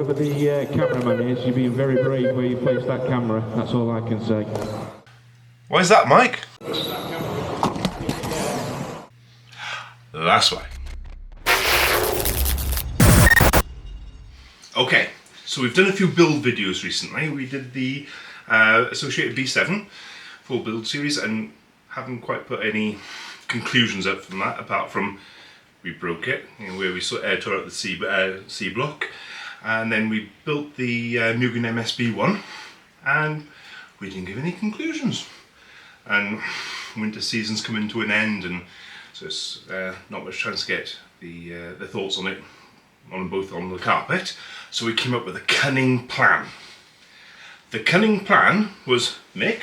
whoever the cameraman is, you're being very brave where you place that camera. That's all I can say. Why is that, Mike? That's why. Okay, so we've done a few build videos recently. We did the Associated B7 full build series and haven't quite put any conclusions up from that, apart from we broke it, where we tore out the C block, and then we built the Mugen MSB1, and we didn't give any conclusions. And winter season's coming to an end, and so it's not much chance to get the thoughts on it both on the carpet. So we came up with a cunning plan. The cunning plan was Mick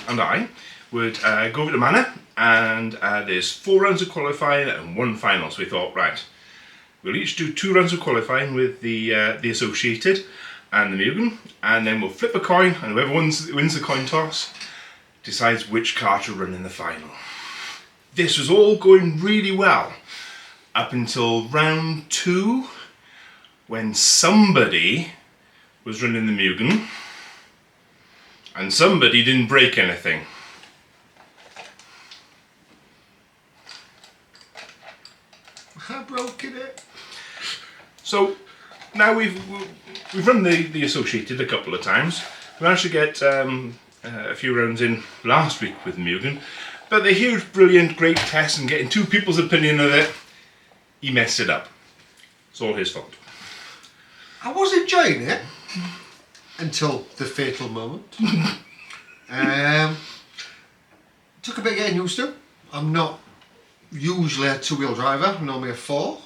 and I would go over to Manor, and there's 4 rounds of qualifying and 1 final. So we thought, right, we'll each do 2 rounds of qualifying with the Associated and the Mugen, and then we'll flip a coin, and whoever wins the coin toss decides which car to run in the final. This was all going really well up until round 2, when somebody was running the Mugen and somebody didn't break anything. I broke it. So now we've run the Associated a couple of times. We managed to get a few rounds in last week with Mugen, but the huge, brilliant, great test and getting 2 people's opinion of it, he messed it up. It's all his fault. I was enjoying it until the fatal moment. Took a bit getting used to. I'm not usually a 2-wheel driver, I'm normally a 4.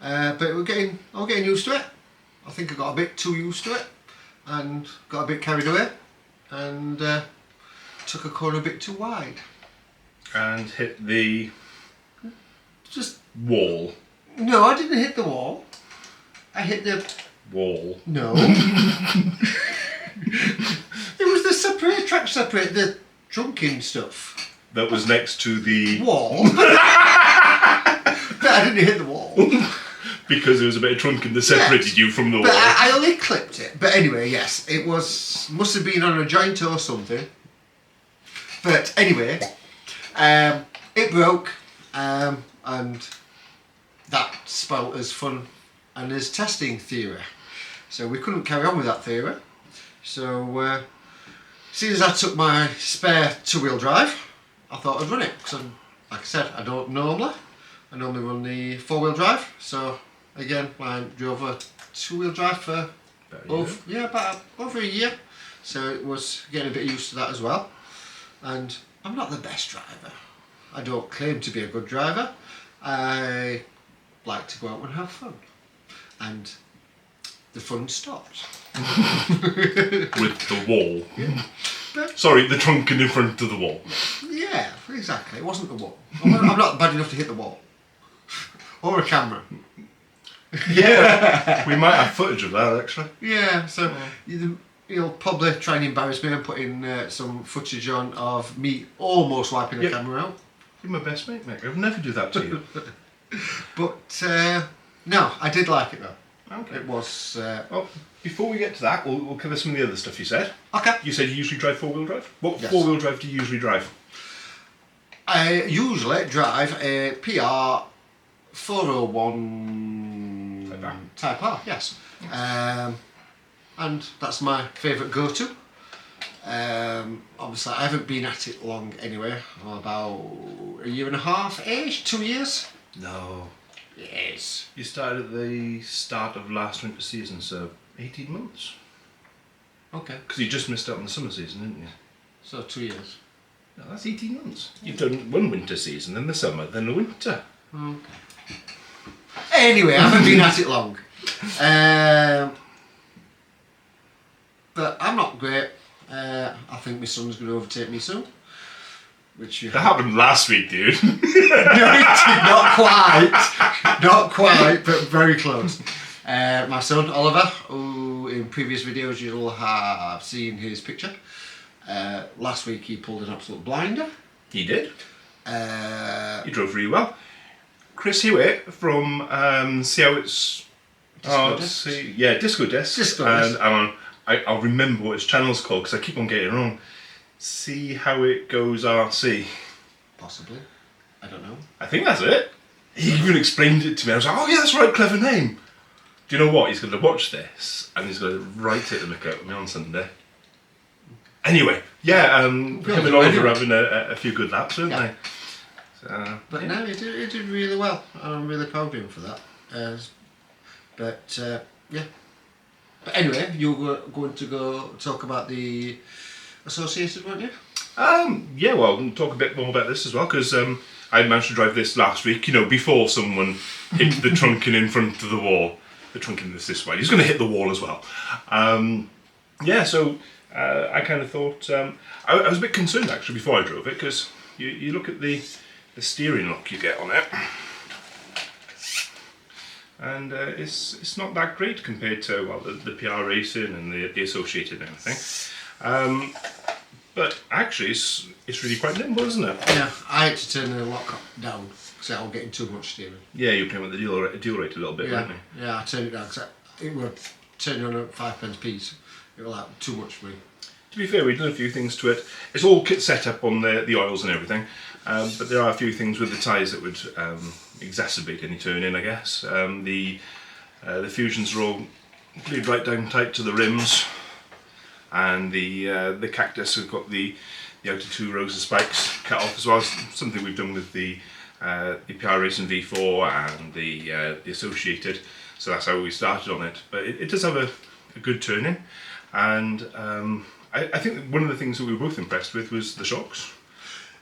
But I was getting used to it. I think I got a bit too used to it and got a bit carried away and took a corner a bit too wide. And hit the Just wall. no, I didn't hit the wall. I hit the Wall. no. It was the track separate, the trunking stuff. That was next to the Wall. But I didn't hit the wall. because there was a bit of trunking that separated you from the wall. But I only clipped it. But anyway, yes, it must have been on a joint or something. But anyway, it broke, and that spoilt as fun and as testing theory. So we couldn't carry on with that theory. So seeing as I took my spare 2-wheel drive, I thought I'd run it. Because like I said, I normally run the 4-wheel drive. So again, I drove a 2-wheel drive for about over a year. So it was getting a bit used to that as well. And I'm not the best driver. I don't claim to be a good driver. I like to go out and have fun. And the fun stopped. With the wall. Yeah. But, sorry, the trunking in front of the wall. yeah, exactly. It wasn't the wall. I'm not bad enough to hit the wall. Or a camera. Yeah, we might have footage of that actually. Yeah, so you'll probably try and embarrass me and put in some footage on of me almost wiping the camera out. You're my best mate, Mick. I'd never do that to you. But no, I did like it though. Okay. It was. Well, before we get to that, we'll cover some of the other stuff you said. Okay. You said you usually drive 4-wheel drive? What Yes. 4-wheel drive do you usually drive? I usually drive a PR 401 Type R, yes. And that's my favourite go-to. Obviously, I haven't been at it long anyway. About a year and a half-ish, 2 years. No. Yes. You started at the start of last winter season, so 18 months. Okay. Because you just missed out on the summer season, didn't you? So 2 years. No, that's 18 months. You've done one winter season, then the summer, then the winter. Okay. Anyway, I haven't been at it long. But I'm not great. I think my son's going to overtake me soon. Which That happened last week, dude. No, it did not quite. Not quite, but very close. My son, Oliver, who in previous videos you'll have seen his picture. Last week he pulled an absolute blinder. He did. He drove really well. Chris Hewitt from See How It's see, yeah, Disco Disc. Disco and Disc. I'll remember what his channel's called because I keep on getting it wrong. See How It Goes RC. Possibly. I don't know. I think that's it. He even explained it to me. I was like, oh yeah, that's right, clever name. Do you know what? He's going to watch this and he's going to write it and look at me on Sunday. Anyway, yeah, him and Oliver are having a few good laps, aren't they? So, but no, he did really well. I'm really proud of him for that. Yeah. But anyway, you were going to go talk about the Associated, weren't you? Yeah, well, we'll talk a bit more about this as well because I managed to drive this last week, you know, before someone hit the trunking in front of the wall. The trunking is this way. He's going to hit the wall as well. Yeah, so I kind of thought... I was a bit concerned, actually, before I drove it because you look at the steering lock you get on it and it's not that great compared to, well, the PR Racing and the Associated and everything. But actually, it's really quite nimble, isn't it? Yeah, I had to turn the lock down because I was getting too much steering. Yeah, you were playing with the dual rate a little bit, weren't you? Yeah, I turned it down because it was turning on at 5p piece. It was like too much for me. To be fair, we've done a few things to it. It's all kit set up on the oils and everything, but there are a few things with the tyres that would exacerbate any turning, I guess. The fusions are all glued right down tight to the rims, and the Cactus have got the outer 2 rows of spikes cut off as well. Something we've done with the PR Racing V4 and the Associated, so that's how we started on it. But it does have a good turning, and I think one of the things that we were both impressed with was the shocks.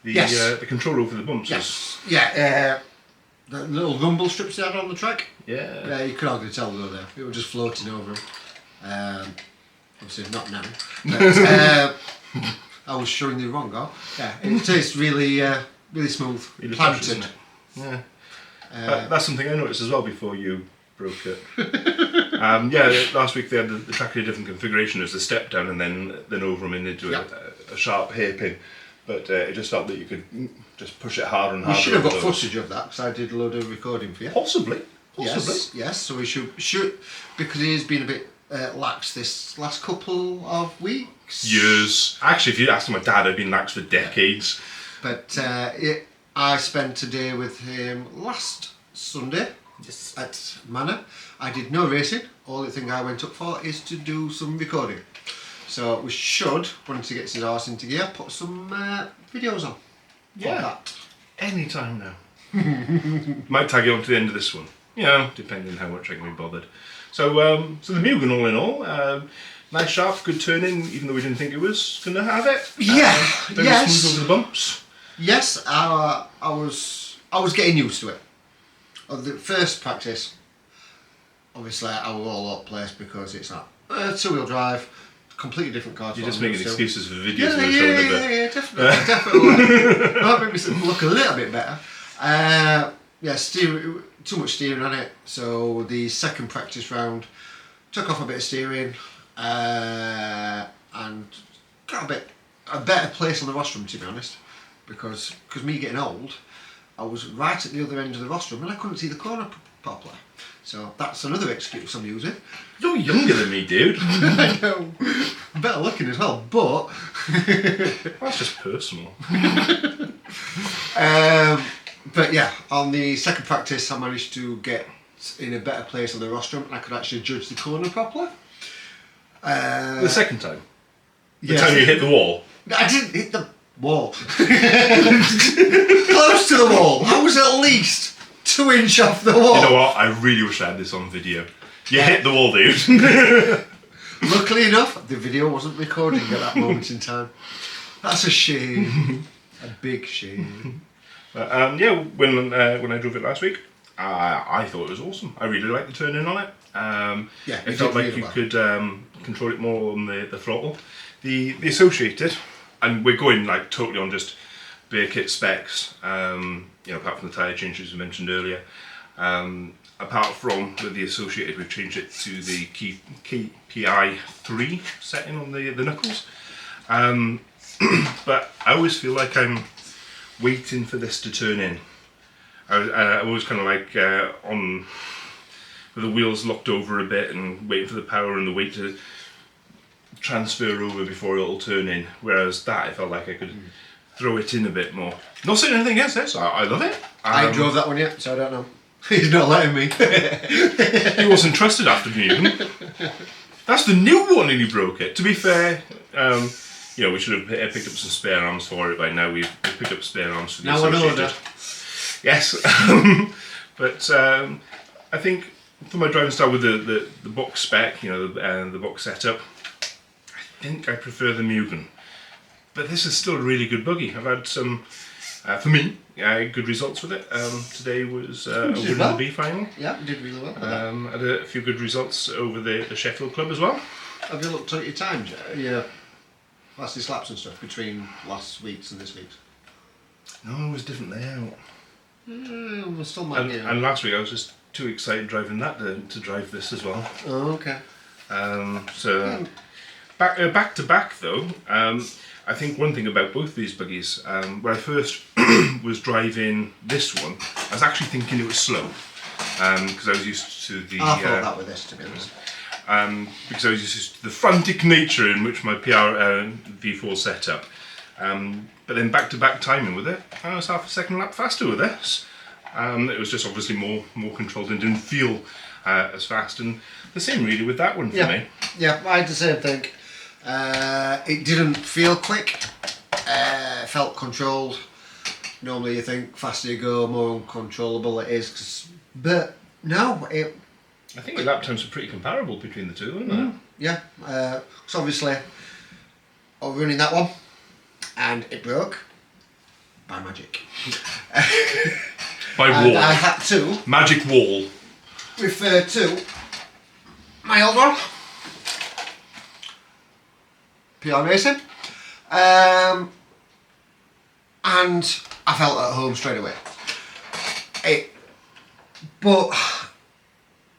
The control over the bumps. Yes. Yeah. The little rumble strips they had on the track. Yeah. Yeah, you could hardly tell they were there. It was just floating over them. Obviously not now. But, I was showing you wrong, oh. Yeah, it tastes really, really smooth, Really planted. fresh, isn't it? Yeah. That's something I noticed as well before you broke it. Yeah, last week they had the track in a different configuration as a step down and then over them into a sharp hairpin. But it just felt that you could just push it harder and harder. We should have got footage of that because I did a load of recording for you. Possibly. Yes. So we should because he has been a bit lax this last couple of weeks. Years. Actually, if you ask my dad, I've been lax for decades. But I spent a day with him last Sunday at Manor. I did no racing. All the thing I went up for is to do some recording. So we should, once he gets his arse into gear, put some videos on. Yeah. That. Anytime now. Might tag you on to the end of this one. You know, depending on how much I can be bothered. So, so the Mugen, all in all, nice sharp, good turning, even though we didn't think it was going to have it. Very smooth over the bumps. Yes, I was getting used to it. The first practice, obviously, I was all over the place because it's not two-wheel drive, completely different car. You're just making excuses for the videos. Yeah, definitely. Might make me look a little bit better. Too much steering on it. So the second practice round, took off a bit of steering, and got a better place on the rostrum, to be honest, because me getting old, I was right at the other end of the rostrum and I couldn't see the corner properly. So that's another excuse I'm using. You're younger than me, dude. I know. I'm better looking as well, but that's just personal. But yeah, on the second practice I managed to get in a better place on the rostrum and I could actually judge the corner properly. The second time? The yes. time you hit the wall? I didn't hit the wall. Close to the wall. I was at least 2 inches off the wall. You know what? I really wish I had this on video. You hit the wall, dude. Luckily enough, the video wasn't recording at that moment in time. That's a shame. A big shame. Yeah, when I drove it last week, I thought it was awesome. I really liked the turning on it. It felt like you could control it more on the throttle. The Associated, and we're going like totally on just bare kit specs, apart from the tyre changes we mentioned earlier. Apart from with the Associated, we've changed it to the KPI 3 setting on the knuckles. But I always feel like I'm waiting for this to turn in. I always kind of like when with the wheels locked over a bit and waiting for the power and the weight to transfer over before it'll turn in. Whereas that, I felt like I could throw it in a bit more. Not saying anything against this, I love it. I drove that one yet, so I don't know. He's not letting me. He wasn't trusted after Mugen. That's the new one and he broke it. To be fair, you know, we should have picked up some spare arms for it by now. We've picked up spare arms for the Now I know Associated. that. Yes. But I think for my driving style with the box spec, you know, the box setup, I think I prefer the Mugen. But this is still a really good buggy. I've had some, for me, good results with it. Today was a win in the B final. Yeah, you did really well with that. Had a few good results over the Sheffield Club as well. Have you looked at your times? Yeah. Fastest laps and stuff between last week's and this week's? No, it was different layout. We still might be. And last week I was just too excited driving that to drive this as well. Oh, okay. So back to back though, I think one thing about both these buggies, when I first was driving this one, I was actually thinking it was slow because I was used to the. I thought that with this, to be honest. Because I was used to the frantic nature in which my PR V4 set up. But then back-to-back timing with it, I was half a second lap faster with this. It was just obviously more controlled and didn't feel as fast. And the same really with that one for me. Yeah, I had the same thing. It didn't feel quick. Felt controlled. Normally you think faster you go, more uncontrollable it is. But no, I think the lap times are pretty comparable between the two, aren't they? Yeah. So obviously, I was running that one, and it broke by magic. By And wall. I had to Magic wall. refer to my old one, PR Racing, and I felt at home straight away. But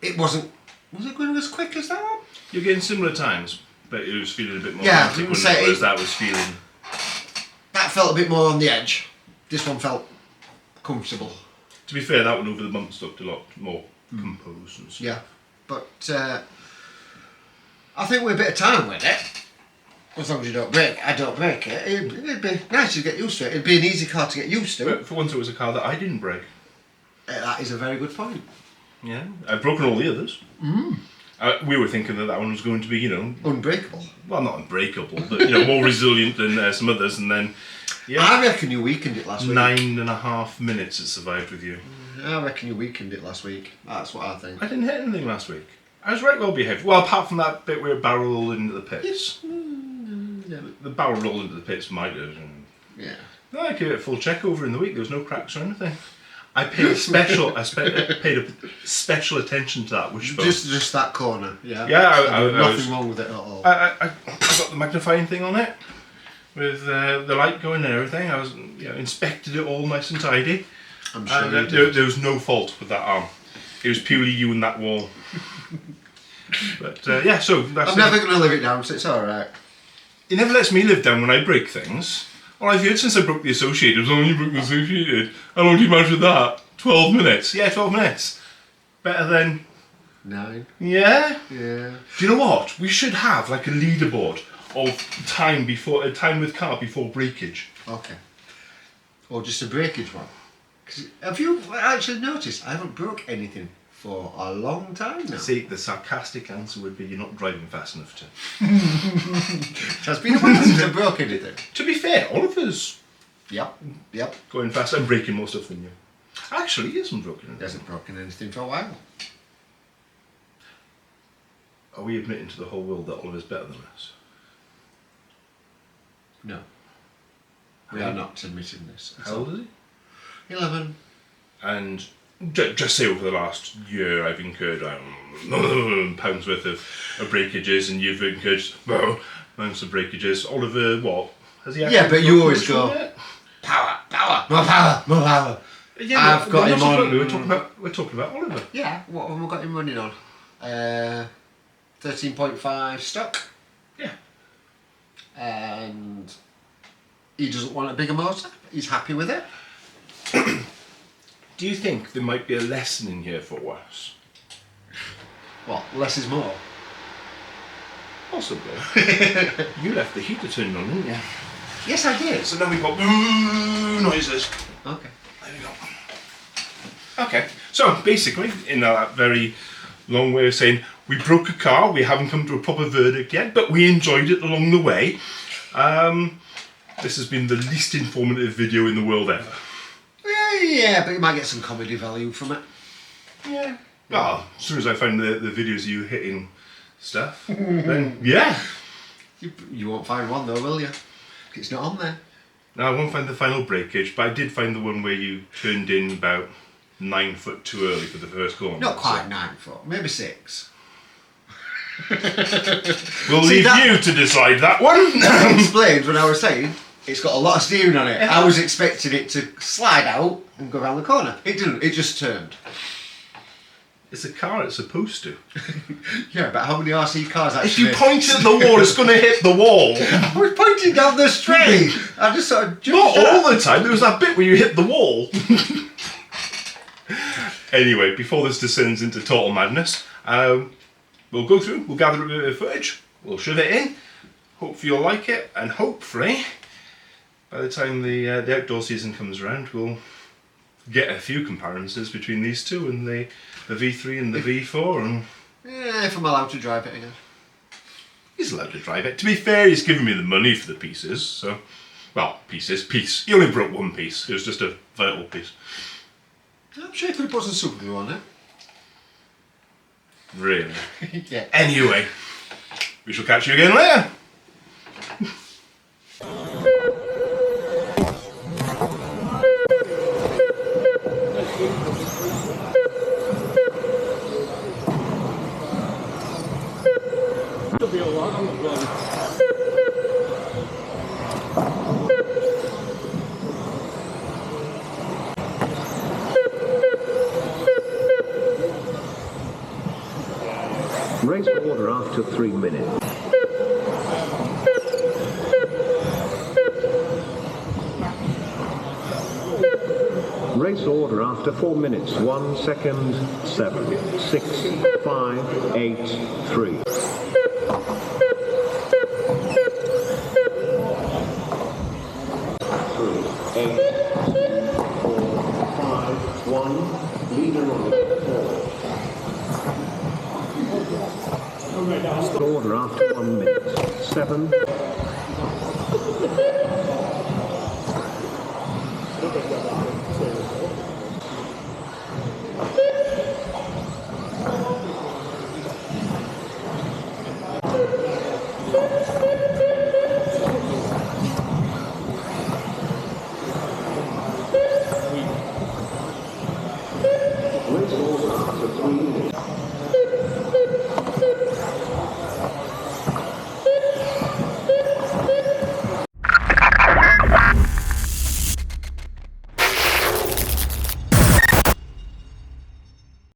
it wasn't. Was it going as quick as that one? You're getting similar times, but it was feeling a bit more Yeah, frantic, I was wasn't it? saying- Whereas that was feeling. That felt a bit more on the edge. This one felt comfortable. To be fair, that one over the months looked a lot more composed and stuff. Yeah, but I think with a bit of time with it, as long as you don't break it, it'd be nice to get used to it. It'd be an easy car to get used to. But for once, it was a car that I didn't break. That is a very good point. Yeah, I've broken all the others. We were thinking that one was going to be, you know, Unbreakable. well, not unbreakable, but you know, more resilient than some others. And then, yeah, I reckon you weakened it last week. 9.5 minutes it survived with you. I reckon you weakened it last week. That's what I think. I didn't hit anything last week. I was right well behaved. Well, apart from that bit where it barrel rolled into the pits. The barrel roll into the pits might have. Yeah. No, I gave it a full check over in the week. There was no cracks or anything. I paid special attention to that wishbone. Just that corner. Yeah. Yeah, nothing wrong with it at all. I got the magnifying thing on it with the light going and everything. I was, you know, inspected it all nice and tidy. I'm sure And you did. there was no fault with that arm. It was purely you and that wall. But yeah, so that's I'm never going to live it down, so it's alright. It never lets me live down when I break things. All I've heard since I broke the Associated was, oh, you broke the Associated. How long do you manage with that? 12 minutes. Yeah, 12 minutes. Better than... 9. Yeah? Yeah. Do you know what? We should have like a leaderboard of time with car before breakage. Okay. Or just a breakage one. 'Cause have you actually noticed I haven't broke anything for a long time now? See, the sarcastic answer would be you're not driving fast enough to. It has been a while since I broke anything. To be fair, Oliver's Yep. going faster and breaking more stuff than you. Actually, he hasn't broken He it. hasn't broken anything for a while. Are we admitting to the whole world that Oliver's better than us? No. We are not admitting this. How old is he? 11. And just say over the last year I've incurred pounds worth of breakages and you've incurred amounts of breakages. Oliver, what? Has he Yeah, but you always broken go, yet? power, more power, more power. Yeah, I've got him on. We're talking about Oliver. Yeah, what have we got him running on? 13.5 stock. Yeah. And he doesn't want a bigger motor. He's happy with it. Do you think there might be a lesson in here for us? What? Less is more. Possibly. You left the heater turned on, didn't you? Yes, I did. So now we've got boo noises. Okay. There we go. Okay, so basically, in that very long way of saying, we broke a car, we haven't come to a proper verdict yet, but we enjoyed it along the way. This has been the least informative video in the world ever. Yeah, but you might get some comedy value from it. Yeah. Oh, as soon as I find the videos of you hitting stuff, then yeah. You won't find one though, will you? It's not on there. No, I won't find the final breakage, but I did find the one where you turned in about 9 foot too early for the first corner. Not quite 9 foot, maybe 6. We'll leave you to decide that one. That explains when I was saying it's got a lot of steering on it. I was expecting it to slide out and go around the corner. It didn't, it just turned. It's a car, it's supposed to. Yeah, but how many RC cars actually... If you point at the wall, it's going to hit the wall. I was pointing down the street. I just sort of... Not all the time, there was that bit where you hit the wall. Anyway, before this descends into total madness, we'll go through, we'll gather a bit of footage, we'll shove it in, hopefully you'll like it, and hopefully, by the time the outdoor season comes around, we'll get a few comparisons between these two and the V3 and the V4. And yeah, if I'm allowed to drive it again. He's allowed to drive it. To be fair, he's given me the money for the pieces, so... Well, piece. He only broke one piece. It was just a vital piece. I'm sure you could have put some super glue on it. Really? Yeah. Anyway, we shall catch you again later. Race order after 3 minutes. Race order after 4 minutes. 1 second. 7, 6, 5, 8, 3. Order after 1 minute. 7.